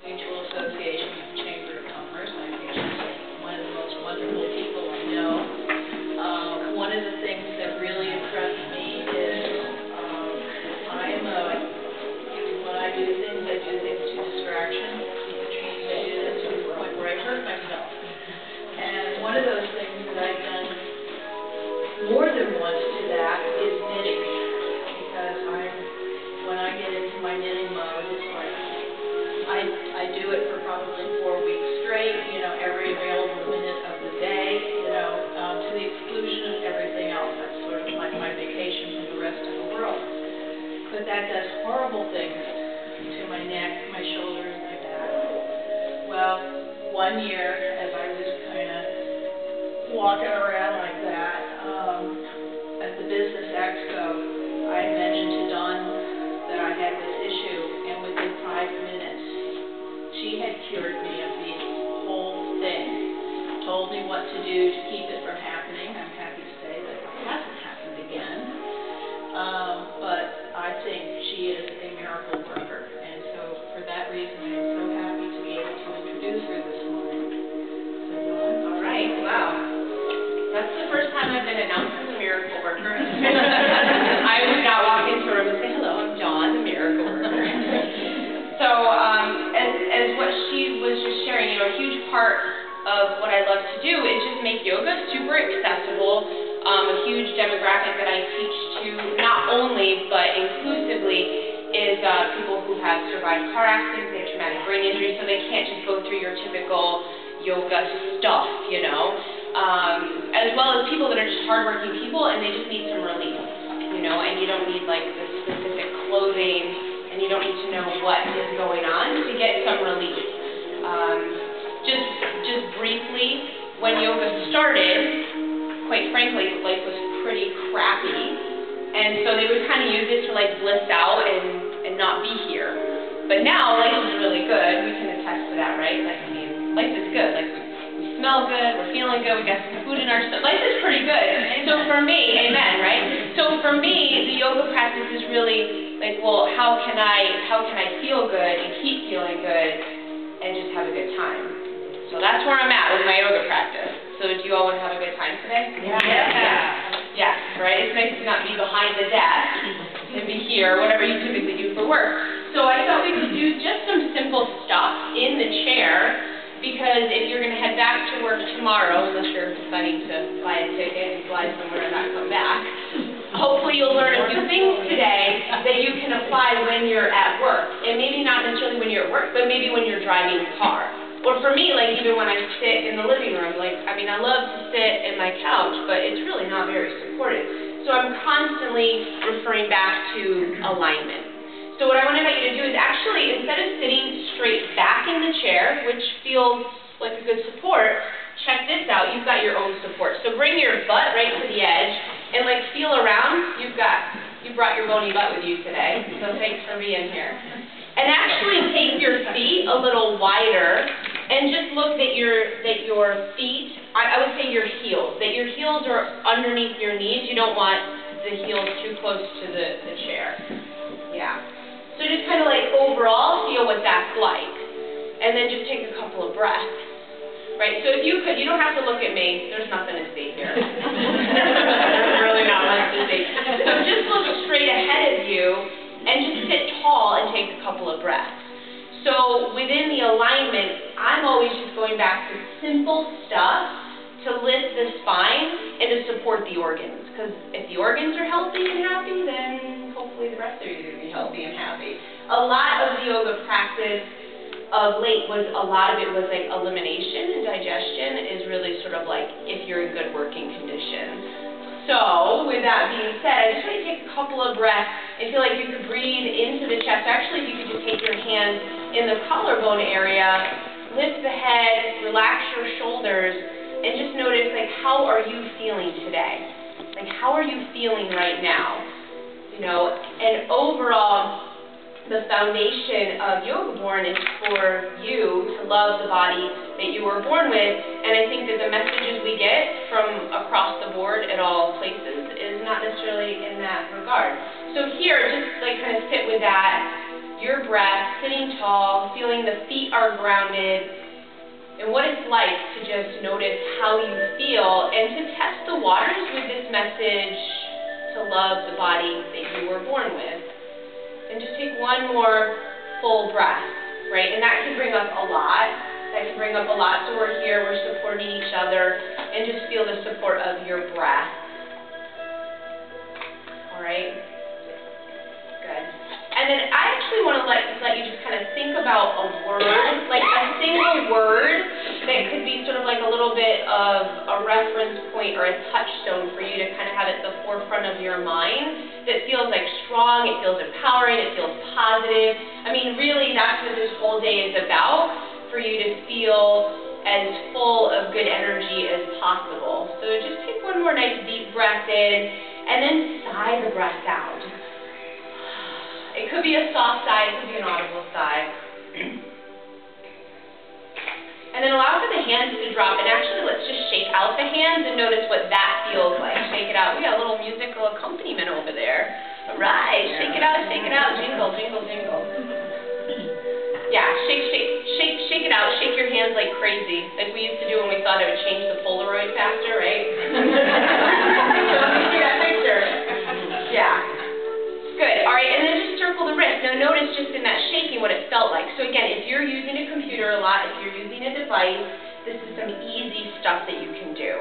Mutual Association Chamber of Commerce. I think she's one of the most wonderful people I know. One of the things that really impressed me is when I do things to distraction. I do this to the point where I hurt myself. And one of those things that I've done more than once to that is knitting. Because when I get into my knitting mode, it's like I do it for probably 4 weeks straight, every available minute of the day, to the exclusion of everything else. That's sort of like my vacation from the rest of the world. But that does horrible things to my neck, my shoulders, my back. Well, one year, as I was kind of walking around like that, at the Business Expo, I mentioned to Dawn that I had this issue, and within 5 minutes, she had cured me of the whole thing, told me what to do to keep it from happening. I'm happy to say that it hasn't happened again. But I think she is a miracle worker, and so for that reason, I'm so happy to be able to introduce her this morning. So, Dawn. All right, wow. That's the first time I've been announced as a miracle worker. I would not walk into a room and say, hello, I'm Dawn, the miracle worker. So, as what she was just sharing, a huge part of what I love to do is just make yoga super accessible. A huge demographic that I teach to, not only, but inclusively, is people who have survived car accidents, they have traumatic brain injury, so they can't just go through your typical yoga stuff, as well as people that are just hardworking people and they just need some relief, and you don't need like the specific clothing, and you don't need to know what is going on to get some relief. Just briefly, when yoga started, quite frankly, life was pretty crappy, and so they would kind of use it to like bliss out and not be here. But now life is really good. We can attest to that, right? Life is good. Like we smell good, we're feeling good, we got some food in our stomach. Life is pretty good. So for me, amen, right? So for me, the yoga practice is really like, well, how can I feel good and keep feeling good and just have a good time? So that's where I'm at with my yoga practice. So do you all want to have a good time today? Yeah, right? It's nice to not be behind the desk and be here, whatever you typically do for work. So I thought we could do just some simple stuff in the chair, because if you're going to head back to work tomorrow, unless you're planning to buy a ticket and fly somewhere and not come back, hopefully you'll learn a few things today that you can apply when you're at work. And maybe not necessarily when you're at work, but maybe when you're driving a car. Or for me, like even when I sit in the living room, I love to sit in my couch, but it's really not very supportive. So I'm constantly referring back to alignment. So what I want to invite you to do is actually, instead of sitting straight back in the chair, which feels like a good support, check this out. You've got your own support. So bring your butt right to the edge and feel around. You brought your bony butt with you today, so thanks for being here. And actually take your feet a little wider and just look that your feet, I would say your heels, that your heels are underneath your knees. You don't want the heels too close to the chair. Yeah. So just kind of overall feel what that's like. And then just take a couple of breaths. Right? So if you could, you don't have to look at me. There's nothing to see here. There's really not much to see. So just look straight ahead of you and just sit tall and take a couple of breaths. So within the alignment, I'm always just going back to simple stuff to lift the spine and to support the organs. Because if the organs are healthy and happy, then hopefully the rest of you are going to be healthy and happy. A lot of the yoga practice of late a lot of it was elimination, and digestion is really sort of if you're in good working condition. So with that being said, I just want to take a couple of breaths and feel like you could breathe into the chest. Actually, if you could just take your hands in the collarbone area, lift the head, relax your shoulders, and just notice how are you feeling today? How are you feeling right now? And overall, the foundation of Yoga Born is for you to love the body that you were born with, and I think that the messages we get from across the board at all places is not necessarily in that regard. So here, just kind of sit with that, your breath, sitting tall, feeling the feet are grounded, and what it's like to just notice how you feel and to test the waters with this message to love the body that you were born with. And just take one more full breath, right? And that can bring up a lot. That can bring up a lot. So we're here, we're supporting each other, and just feel the support of your breath. All right? Good. And then I actually want to let you just kind of think about a word, like a single word that could be sort of like a little bit of a reference point or a touchstone for you to kind of have at the forefront of your mind that feels like strong, it feels empowering, it feels positive. I mean, really, that's what this whole day is about, for you to feel as full of good energy as possible. So just take one more nice deep breath in, and then sigh the breath out. It could be a soft sigh, it could be an audible sigh. And then allow for the hands to drop, and actually let's just shake out the hands and notice what that feels like. Shake it out. We got a little musical accompaniment over there. All right, shake it out, jingle, jingle, jingle. Yeah, shake it out, shake your hands like crazy, like we used to do when we thought it would change the Polaroid faster, right? See that picture? Yeah. Good. All right, and then just circle the wrist. Now notice just in that shaking what it felt like. So again, if you're using a computer a lot, if you're using a device, this is some easy stuff that you can do.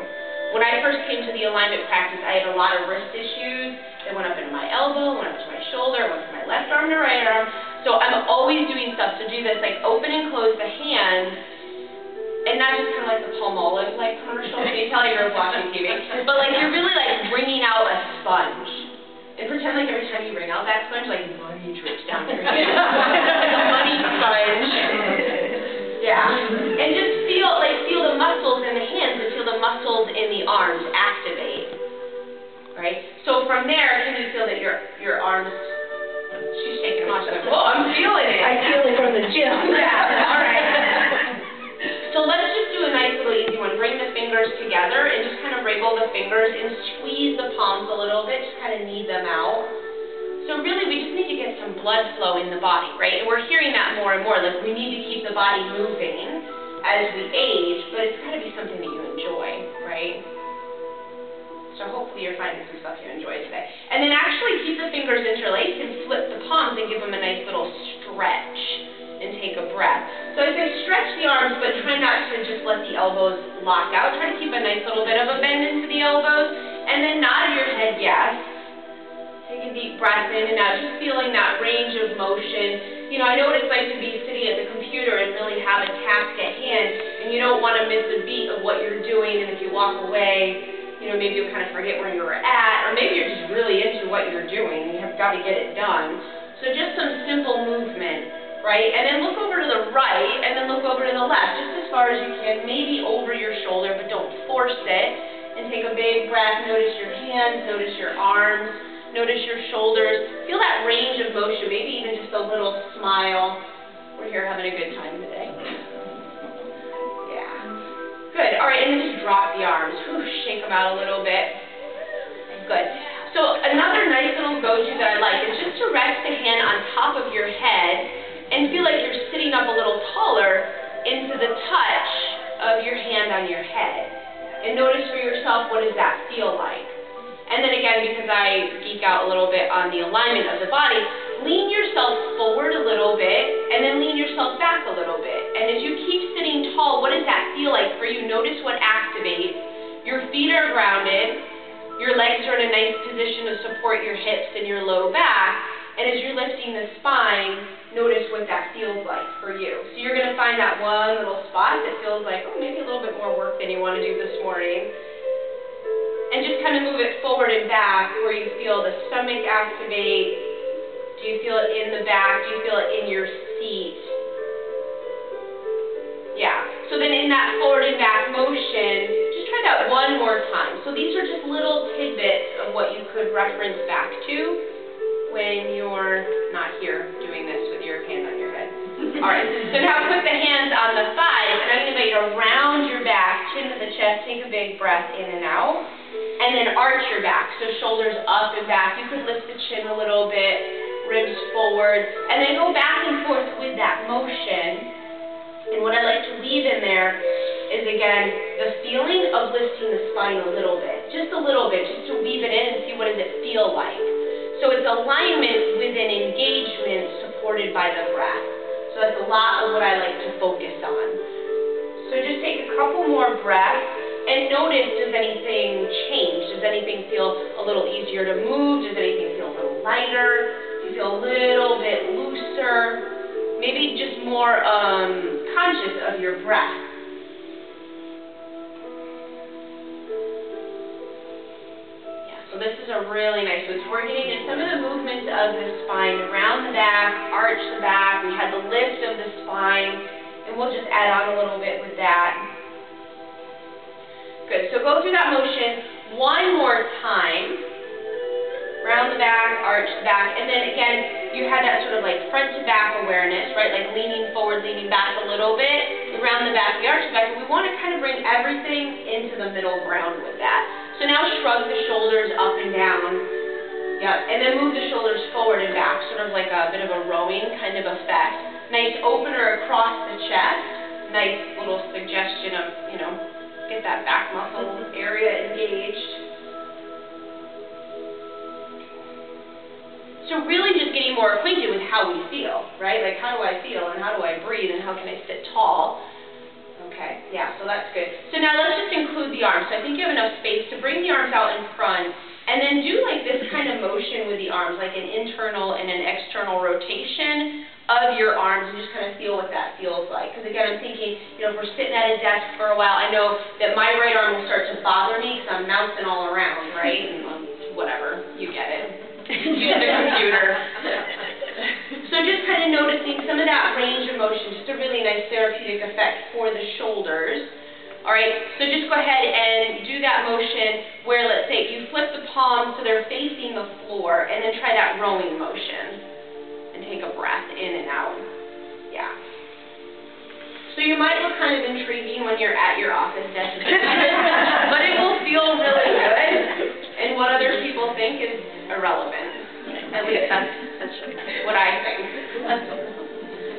When I first came to the alignment practice, I had a lot of wrist issues. They went up into my elbow, went up to my shoulder, went from my left arm to right arm. So I'm always doing stuff to do this, like open and close the hands, and not just kind of like the Palmolive like commercial. Can you tell you're watching TV? But like you're really like wringing out a sponge. And pretend like every time you wring out that sponge, like money drips down your hand. Like a money sponge. Yeah. And just feel the muscles in the hands and feel the muscles in the arms activate. Right? So from there, can you feel that your arms, she's shaking them off. She's like, whoa, I'm feeling it. I feel it from the gym. Yeah, all right. So let's just do a nice little easy one. Bring the fingers together and just kind of wriggle the fingers and squeeze the palms a little bit, just kind of knead them out. So really, we just need to get some blood flow in the body, right? And we're hearing that more and more. Like, we need to keep the body moving as we age, but it's got to be something that you enjoy, right? So hopefully you're finding some stuff you enjoy today. And then actually keep the fingers interlaced and flip the palms and give them a nice little stretch and take a breath. So as I stretch the arms, but try not to just let the elbows lock out. Try to keep a nice little bit of a bend into the elbows, and then nod your head yes. Take a deep breath in and out, just feeling that range of motion. You know, I know what it's like to be sitting at the computer and really have a task at hand, and you don't want to miss a beat of what you're doing, and if you walk away, you know, maybe you'll kind of forget where you were at, or maybe you're just really into what you're doing, and you have got to get it done. So just some simple movement. Right? And then look over to the right, and then look over to the left, just as far as you can, maybe over your shoulder, but don't force it. And take a big breath. Notice your hands, notice your arms, notice your shoulders. Feel that range of motion, maybe even just a little smile. We're here having a good time today. Yeah. Good. All right, and then just drop the arms. Whew, shake them out a little bit. Good. So another nice little go-to that I like is just to rest the hand on top of your head and feel like you're sitting up a little taller into the touch of your hand on your head. And notice for yourself, what does that feel like? And then again, because I geek out a little bit on the alignment of the body, lean yourself forward a little bit, and then lean yourself back a little bit. And as you keep sitting tall, what does that feel like for you? Notice what activates. Your feet are grounded, your legs are in a nice position to support your hips and your low back, and as you're lifting the spine, notice what that feels like for you. So you're going to find that one little spot that feels like, oh, maybe a little bit more work than you want to do this morning. And just kind of move it forward and back where you feel the stomach activate. Do you feel it in the back? Do you feel it in your seat? Yeah. So then in that forward and back motion, just try that one more time. So these are just little tidbits of what you could reference back to when you're not here doing this with your hand on your head. All right, so now put the hands on the thighs, and I'm going to invite you to round your back, chin to the chest, take a big breath in and out, and then arch your back, so shoulders up and back. You could lift the chin a little bit, ribs forward, and then go back and forth with that motion. And what I like to leave in there is, again, the feeling of lifting the spine a little bit, just to weave it in and see what does it feel like. So it's alignment with an engagement supported by the breath. So that's a lot of what I like to focus on. So just take a couple more breaths and notice, does anything change? Does anything feel a little easier to move? Does anything feel a little lighter? Do you feel a little bit looser? Maybe just more conscious of your breath. Yeah, so this is a really nice one. So we're getting in some of the movements of the spine, around the back, arch the back. We had the lift of the spine, and we'll just add on a little bit with that. Good, so go through that motion one more time. Round the back, arch the back, and then again, you had that sort of like front to back awareness, right? Like leaning forward, leaning back a little bit, around the back, the arch the back. We want to kind of bring everything into the middle ground with that. So now shrug the shoulders up and down. Yeah, and then move the shoulders forward and back, sort of like a bit of a rowing kind of effect. Nice opener across the chest. Nice little suggestion of, get that back muscle area engaged. So really just getting more acquainted with how we feel, right? Like, how do I feel, and how do I breathe, and how can I sit tall? Okay, yeah, so that's good. So now let's just include the arms. So I think you have enough space to bring the arms out in front, and then do like this kind of motion with the arms, like an internal and an external rotation of your arms, and just kind of feel what that feels like. Because again, I'm thinking, if we're sitting at a desk for a while, I know that my right arm will start to bother me because I'm bouncing all around, right? And whatever, you get it. Use the computer. So just kind of noticing some of that range of motion, just a really nice therapeutic effect for the shoulders. All right, so just go ahead and do that motion where, let's say, you flip the palms so they're facing the floor, and then try that rowing motion. And take a breath in and out. Yeah. So you might look kind of intriguing when you're at your office desk, but it will feel really good, and what other people think is irrelevant. At least that's what I think.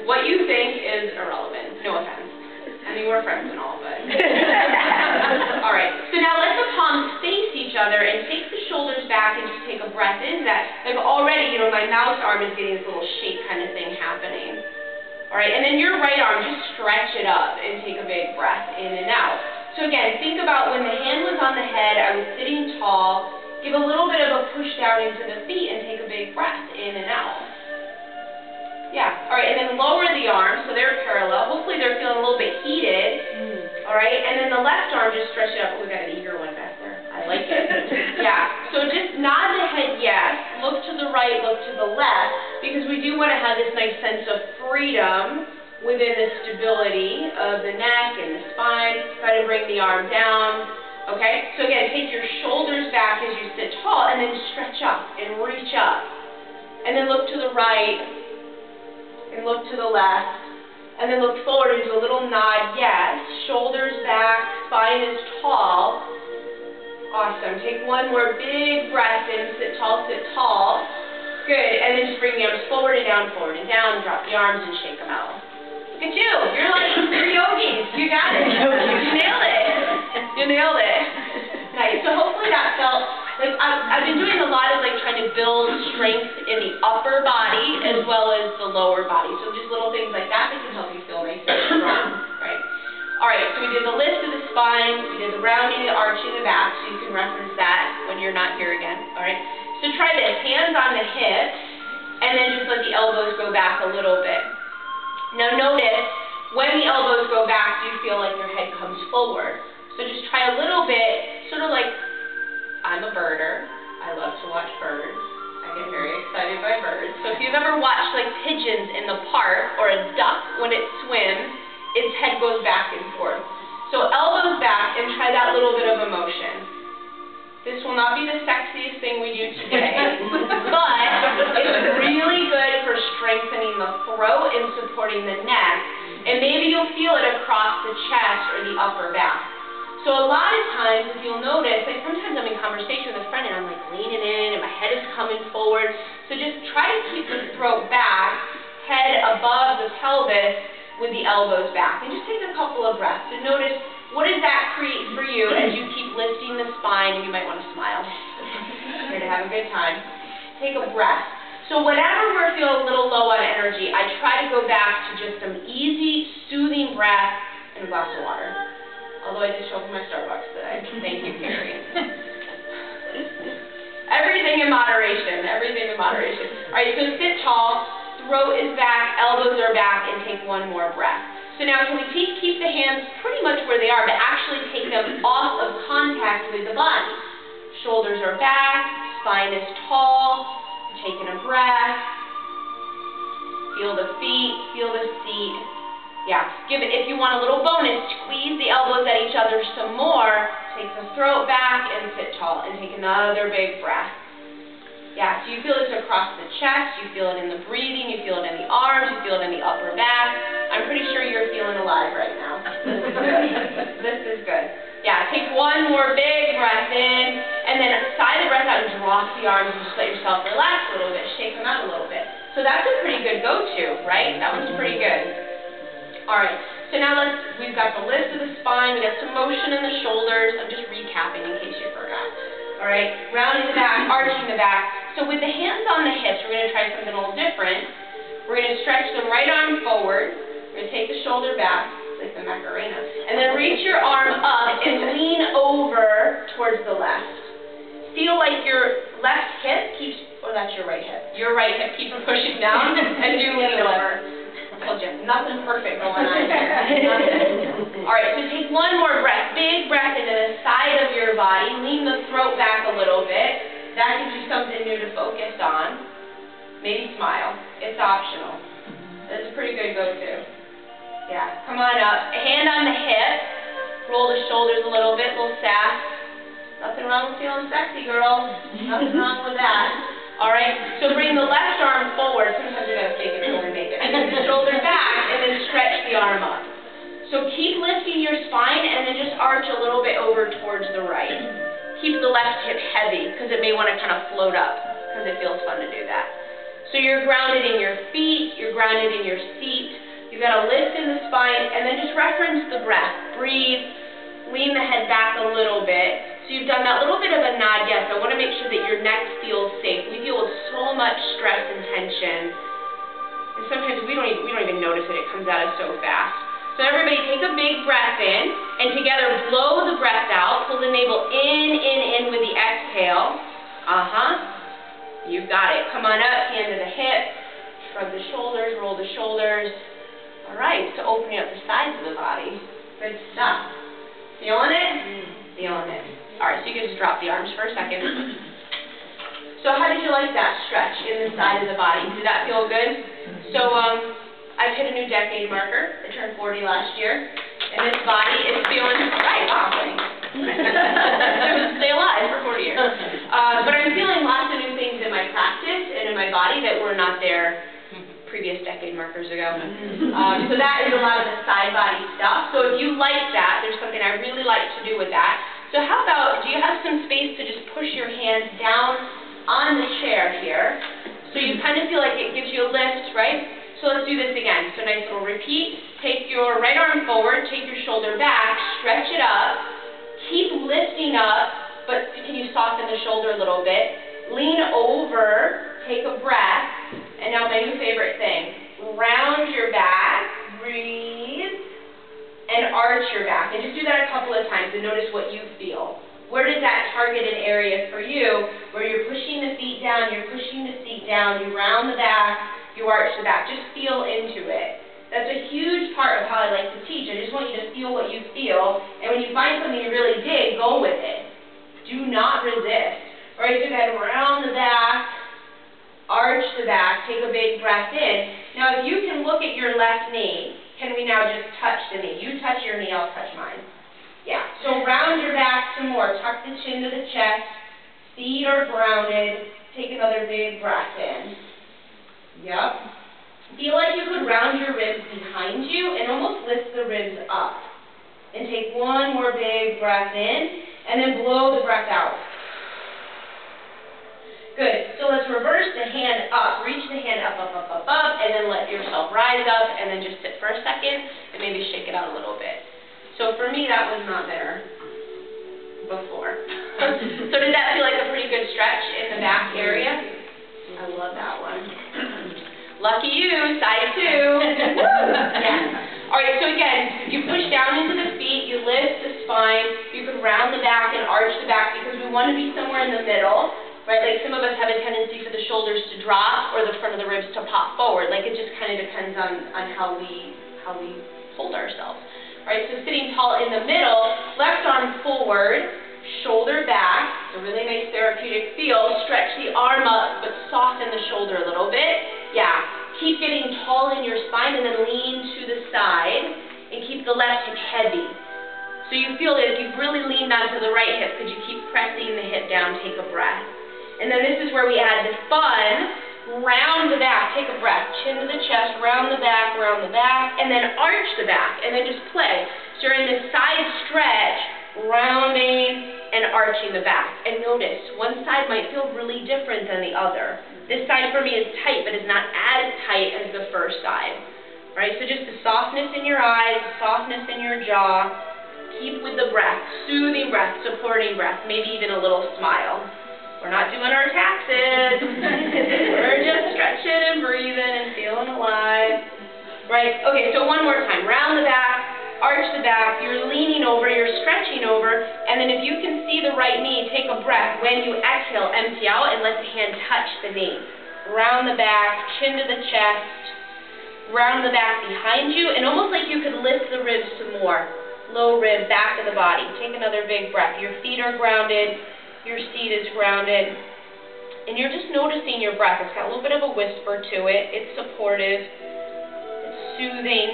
What you think is irrelevant. No offense. I mean, we're friends and all, but... All right. So now let the palms face each other and take the shoulders back and just take a breath in. That, like already, my mouse arm is getting this little shake kind of thing happening. All right. And then your right arm, just stretch it up and take a big breath in and out. So again, think about when the hand was on the head, I was sitting tall. Give a little bit of a push down into the feet and take a big breath in and out. Yeah, all right, and then lower the arms so they're parallel. Hopefully they're feeling a little bit heated. All right, and then the left arm, just stretch it up. Oh, we got an eager one back there. I like it. Yeah, so just nod the head yes, look to the right, look to the left, because we do want to have this nice sense of freedom within the stability of the neck and the spine. Try to bring the arm down. Okay, so again, take your shoulders back as you sit tall, and then stretch up and reach up. And then look to the right, and look to the left, and then look forward and do a little nod, yes. Shoulders back, spine is tall. Awesome. Take one more big breath in, sit tall, sit tall. Good, and then just bring the arms forward and down, drop the arms and shake them out. Look at you. You're yogis. You got it. You nailed it. You nailed it. Nice. So hopefully that felt like I've been doing a lot of trying to build strength in the upper body as well as the lower body. So just little things like that can help you feel nice and strong. Right. All right. So we did the lift of the spine. We did the rounding, the arching the back. So you can reference that when you're not here again. All right. So try this. Hands on the hips, and then just let the elbows go back a little bit. Now notice, when the elbows go back, do you feel like your head comes forward? So just try a little bit, sort of like, I'm a birder. I love to watch birds. I get very excited by birds. So if you've ever watched pigeons in the park, or a duck when it swims, its head goes back and forth. So elbows back, and try that little bit of a motion. This will not be the sexiest thing we do today, but it's really good for strengthening the throat and supporting the neck, and maybe you'll feel it across the chest or the upper back. So a lot of times, if you'll notice, sometimes I'm in conversation with a friend and I'm leaning in and my head is coming forward. So just try to keep the throat back, head above the pelvis with the elbows back. And just take a couple of breaths and notice what does that create for you as you keep lifting the spine. You might want to smile. Here to have a good time. Take a breath. So whenever we're feeling a little low on energy, I try to go back to just some easy, soothing breath and a glass of water. Although I did show up in my Starbucks today. Thank you, Carrie. Everything in moderation. Everything in moderation. All right, so sit tall, throat is back, elbows are back, and take one more breath. So now can we keep the hands pretty much where they are, but actually take them off of contact with the body. Shoulders are back, spine is tall. Taking a breath, feel the feet, feel the seat. Yeah, give it, if you want a little bonus, squeeze the elbows at each other some more, take the throat back and sit tall and take another big breath. Yeah, so you feel this across the chest, you feel it in the breathing, you feel it in the arms, you feel it in the upper back. I'm pretty sure you're feeling alive right now. This is good. This is good. Yeah, take one more big breath in, and then sigh the breath out and drop the arms and just let yourself relax a little bit, shake them out a little bit. So that's a pretty good go-to, right? That one's pretty good. All right, so now we've got the lift of the spine, we got some motion in the shoulders. I'm just recapping in case you forgot. All right, rounding the back, arching the back. So with the hands on the hips, we're going to try something a little different. We're going to stretch the right arm forward. We're going to take the shoulder back, like the Macarena, and then reach your arm up and lean over towards the left. Feel like your left hip keeps, or that's your right hip. Your right hip keeps pushing down as you lean over. I told you, nothing perfect going on here. Nothing. All right, so take one more breath. Big breath into the side of your body. Lean the throat back a little bit. That gives you something new to focus on. Maybe smile. It's optional. That's a pretty good go-to. Yeah, come on up. Hand on the hip. Roll the shoulders a little bit, little sass. Nothing wrong with feeling sexy, girls. Nothing wrong with that. All right, so bring the left arm forward. Sometimes you gotta fake it till we make it. And the shoulder back, and then stretch the arm up. So keep lifting your spine, and then just arch a little bit over towards the right. Keep the left hip heavy, because it may want to kind of float up, because it feels fun to do that. So you're grounded in your feet, you're grounded in your seat. You've got a lift in the spine, and then just reference the breath. Breathe, lean the head back a little bit. So you've done that little bit of a nod, yes. I want to make sure that your neck feels safe. We deal with so much stress and tension, and sometimes we don't even notice it. It comes at us so fast. So everybody take a big breath in, and together blow the breath out. Pull the navel in with the exhale. You've got it. Come on up, hand to the hip, shrug the shoulders, roll the shoulders. All right, so opening up the sides of the body. Good stuff. Feeling it? Feeling it. All right, so you can just drop the arms for a second. So how did you like that stretch in the side of the body? Did that feel good? So I've hit a new decade marker. I turned 40 last year, and this body is feeling right. Wow, thanks. Stay alive for 40 years. But I'm feeling lots of new things in my practice and in my body that were not there previous decade markers ago. So that is a lot of the side body stuff. So if you like that, there's something I really like to do with that. So how about, do you have some space to just push your hands down on the chair here? So you kind of feel like it gives you a lift, right? So let's do this again. So nice little repeat. Take your right arm forward, take your shoulder back, stretch it up, keep lifting up, but can you soften the shoulder a little bit? Lean over, take a breath, and now my new favorite thing. Round your back, breathe, and arch your back. And just do that a couple of times and notice what you feel. Where is that targeted area for you where you're pushing the feet down, you're pushing the seat down, you round the back, you arch the back. Just feel into it. That's a huge part of how I like to teach. I just want you to feel what you feel, and when you find something you really dig, go with it. Do not resist. All right, so then round the back, arch the back, take a big breath in. Now if you can look at your left knee, can we now just touch the knee? You touch your knee, I'll touch mine. Yeah, so round your back some more. Tuck the chin to the chest. Feet are grounded. Take another big breath in. Yep. Feel like you could round your ribs behind you and almost lift the ribs up. And take one more big breath in, and then blow the breath out. Good. So let's reverse the hand up. Reach the hand up, up, up, up, up, and then let yourself rise up, and then just sit for a second, and maybe shake it out a little bit. So for me, that was not there before. So did that feel like a pretty good stretch in the back area? I love that one. Lucky you, side 2. Yeah. All right, so again, you push down into the feet, you lift the spine, you can round the back and arch the back because we want to be somewhere in the middle. Right, like some of us have a tendency for the shoulders to drop or the front of the ribs to pop forward. Like it just kind of depends on how we hold ourselves. Right, so sitting tall in the middle, left arm forward, shoulder back, a really nice therapeutic feel. Stretch the arm up, but soften the shoulder a little bit. Yeah, keep getting tall in your spine and then lean to the side and keep the left hip heavy. So you feel that if you've really leaned onto the right hip, could you keep pressing the hip down, take a breath. And then this is where we add the fun, round the back, take a breath, chin to the chest, round the back, and then arch the back, and then just play. So you're in this side stretch, rounding and arching the back. And notice, one side might feel really different than the other. This side for me is tight, but is not as tight as the first side. Right, so just the softness in your eyes, softness in your jaw. Keep with the breath, soothing breath, supporting breath, maybe even a little smile. We're not doing our taxes. We're just stretching and breathing and feeling alive. Right? Okay, so one more time. Round the back, arch the back. You're leaning over, you're stretching over, and then if you can see the right knee, take a breath. When you exhale, empty out and let the hand touch the knee. Round the back, chin to the chest. Round the back behind you, and almost like you could lift the ribs some more. Low rib, back of the body. Take another big breath. Your feet are grounded. Your seat is grounded, and you're just noticing your breath. It's got a little bit of a whisper to it. It's supportive. It's soothing.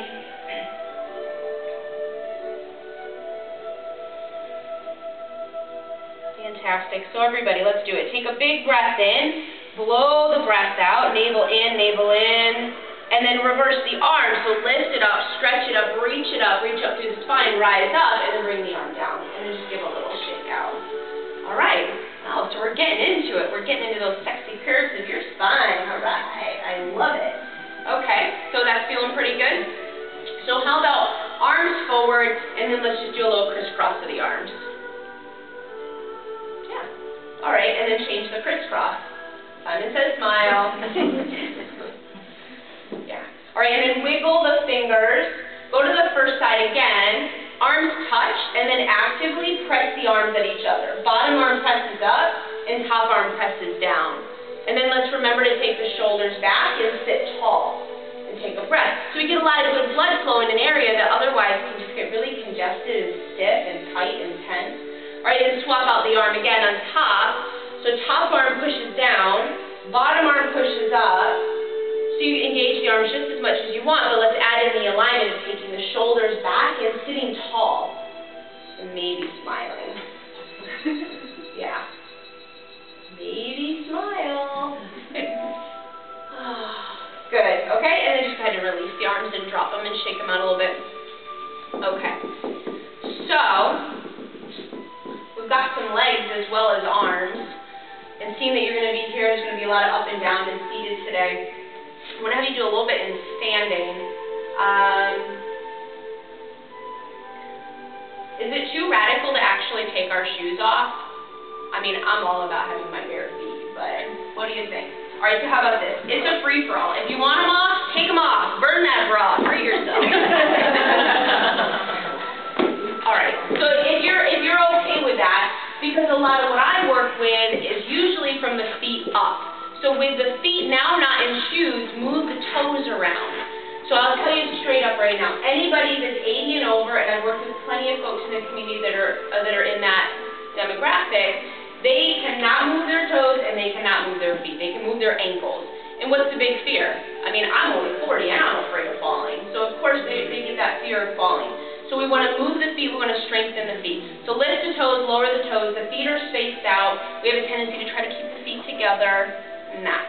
Fantastic. So everybody, let's do it. Take a big breath in. Blow the breath out. Navel in, and then reverse the arm. So lift it up, stretch it up, reach up through the spine, rise up, and then bring the arm down. And then just give a little shake out. All right, wow, so we're getting into it. We're getting into those sexy curves of your spine. All right, I love it. Okay, so that's feeling pretty good. So how about arms forward, and then let's just do a little crisscross of the arms. Yeah. All right, and then change the crisscross. Simon says smile. Yeah. All right, and then wiggle the fingers. Go to the first side again. Arms touch, and then actively press the arms at each other. Bottom arm presses up, and top arm presses down. And then let's remember to take the shoulders back and sit tall. And take a breath. So we get a lot of good blood flow in an area that otherwise can just get really congested and stiff and tight and tense. All right, and swap out the arm again on top. So top arm pushes down, bottom arm pushes up. So you engage the arms just as much as you want, but let's add in the alignment of taking the shoulders back and sitting tall. And maybe smiling. Yeah. Maybe smile. Good. Okay, and then just go ahead and release the arms and drop them and shake them out a little bit. Okay. So, we've got some legs as well as arms. And seeing that you're going to be here, there's going to be a lot of up and down and seated today. I'm going to have you do a little bit in standing. Is it too radical to actually take our shoes off? I mean, I'm all about having my bare feet, but what do you think? All right, so how about this? It's a free-for-all. If you want them off, take them off. Burn that bra. Free yourself. All right, so if you're okay with that, because a lot of what I work with is usually from the feet up. So with the feet now not in shoes, move the toes around. So I'll tell you straight up right now, anybody that's 80 and over, and I've worked with plenty of folks in the community that are in that demographic, they cannot move their toes and they cannot move their feet. They can move their ankles. And what's the big fear? I mean, I'm only 40 and I'm afraid of falling. So of course they get that fear of falling. So we want to move the feet, we want to strengthen the feet. So lift the toes, lower the toes, the feet are spaced out. We have a tendency to try to keep the feet together. Nah.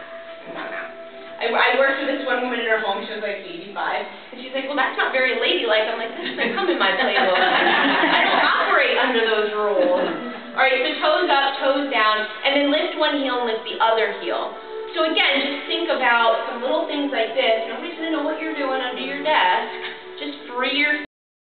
I worked with this one woman in her home, she was like 85, and she's like, well, that's not very ladylike. I'm like, that doesn't come in my playbook. I don't operate under those rules. All right. Alright, so toes up, toes down, and then lift one heel and lift the other heel. So again, just think about some little things like this. Nobody's going to know what you're doing under your desk. Just free your